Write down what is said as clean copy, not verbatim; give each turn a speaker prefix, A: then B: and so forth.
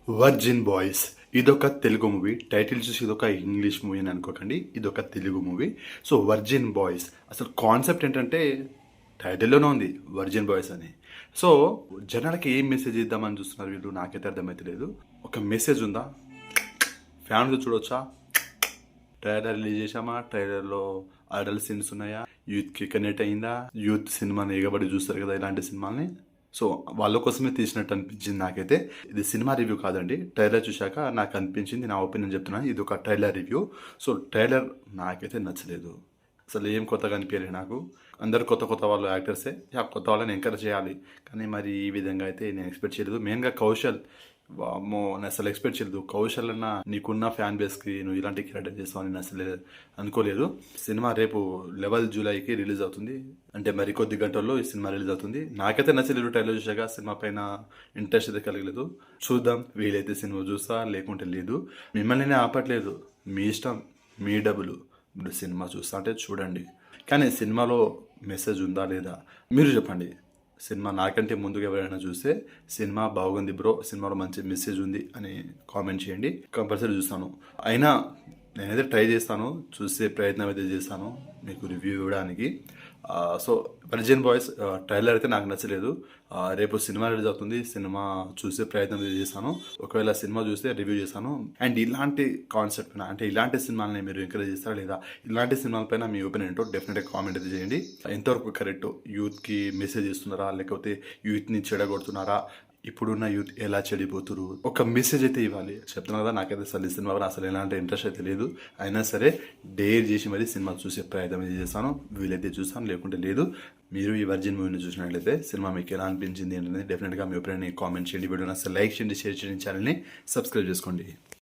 A: Virgin boys ఇదొక Telugu movie. Title చూసి ఇదొక ఇంగ్లీష్ మూవీ అని అనుకోకండి, ఇదొక Telugu movie. So virgin boys అసలు కాన్సెప్ట్ ఏంటంటే టైటిల్లోనే ఉంది వర్జిన్ బాయ్స్ అని. సో జనాలకి ఏం మెసేజ్ ఇద్దామని చూస్తున్నారు వీళ్ళు, నాకైతే అర్థమైతలేదు. ఒక మెసేజ్ ఉందా? ఫ్యామిలీతో చూడొచ్చా? ట్రైలర్ రిలీజ్ చేసామా? ట్రైలర్లో అడల్ట్ సీన్స్ ఉన్నాయా? యూత్కి కనెక్ట్ అయిందా? యూత్ సినిమాని ఎగబడి చూస్తారు కదా ఇలాంటి సినిమాల్ని. సో వాళ్ళ కోసమే తీసినట్టు అనిపించింది నాకైతే. ఇది సినిమా రివ్యూ కాదండి, ట్రైలర్ చూశాక నాకు అనిపించింది, నా ఒపీనియన్ చెప్తున్నాను. ఇది ఒక ట్రైలర్ రివ్యూ. సో ట్రైలర్ నాకైతే నచ్చలేదు, అసలు ఏం కొత్తగా అనిపించలేదు నాకు. అందరు కొత్త కొత్త వాళ్ళు యాక్టర్సే, కొత్త వాళ్ళని ఎంకరేజ్ చేయాలి, కానీ మరి ఈ విధంగా అయితే నేను ఎక్స్పెక్ట్ చేయలేదు. మెయిన్గా కౌశల్, వామ్మో, నేను అసలు ఎక్స్పెక్ట్ చేయలేదు. కౌశల్ అన్న నీకున్న ఫ్యాన్ బేస్కి నువ్వు ఇలాంటి క్యారెక్టర్ చేస్తావని నేను అసలు అనుకోలేదు. సినిమా రేపు 11 జూలైకి రిలీజ్ అవుతుంది, అంటే మరి కొద్ది గంటల్లో ఈ సినిమా రిలీజ్ అవుతుంది. నాకైతే నచ్చలేదు ట్రైలర్ చూసాక, సినిమా పైన ఇంట్రెస్ట్ అయితే కలగలేదు. చూద్దాం, వీలైతే సినిమా చూస్తా, లేకుంటే లేదు. మిమ్మల్ని నేను ఆపట్లేదు, మీ ఇష్టం, మీ డబ్బులు. మీరు సినిమా చూస్తా అంటే చూడండి, కానీ సినిమాలో మెసేజ్ ఉందా లేదా మీరు చెప్పండి. సినిమా నాకంటే ముందుగా ఎవరైనా చూస్తే సినిమా బాగుంది బ్రో, సినిమాలో మంచి మెసేజ్ ఉంది అని కామెంట్ చేయండి, కంపల్సరీ చూస్తాను. అయినా నేనైతే ట్రై చేస్తాను, చూసే ప్రయత్నం అయితే చేస్తాను మీకు రివ్యూ ఇవ్వడానికి. సో వర్జిన్ బాయ్స్ ట్రైలర్ అయితే నాకు నచ్చలేదు. రేపు సినిమా రిలీజ్ అవుతుంది, సినిమా చూసే ప్రయత్నం అయితే చేస్తాను. ఒకవేళ సినిమా చూస్తే రివ్యూ చేస్తాను. అండ్ ఇలాంటి కాన్సెప్ట్ పైన, అంటే ఇలాంటి సినిమాలని మీరు ఎంకరేజ్ చేస్తారా లేదా, ఇలాంటి సినిమాలపైన మీ ఒపీనియన్ ఏంటో డెఫినెట్గా కామెంట్ అయితే చేయండి. ఎంతవరకు కరెక్ట్, యూత్కి మెసేజ్ ఇస్తున్నారా లేకపోతే యూత్ని చెడగొడుతున్నారా, ఇప్పుడున్న యూత్ ఎలా చెడిపోతురు, ఒక మెసేజ్ అయితే ఇవ్వాలి. చెప్తున్నా కదా, నాకైతే అసలు ఈ సినిమా అసలు ఎలాంటి ఇంట్రెస్ట్ అయితే లేదు. అయినా సరే డేర్ చేసి మరీ సినిమా చూసే ప్రయత్నం అయితే చేస్తాను. వీలైతే చూస్తాను, లేకుంటే లేదు. మీరు ఈ వర్జిన్ మూవీని చూసినట్లయితే సినిమా మీకు ఎలా అనిపించింది అనేది డెఫినెట్గా మీ ఒపీనియన్ కామెంట్ చేయండి. వీడియోని అసలు లైక్ చేయండి, షేర్ చేయండి, ఛానల్ని సబ్స్క్రైబ్ చేసుకోండి.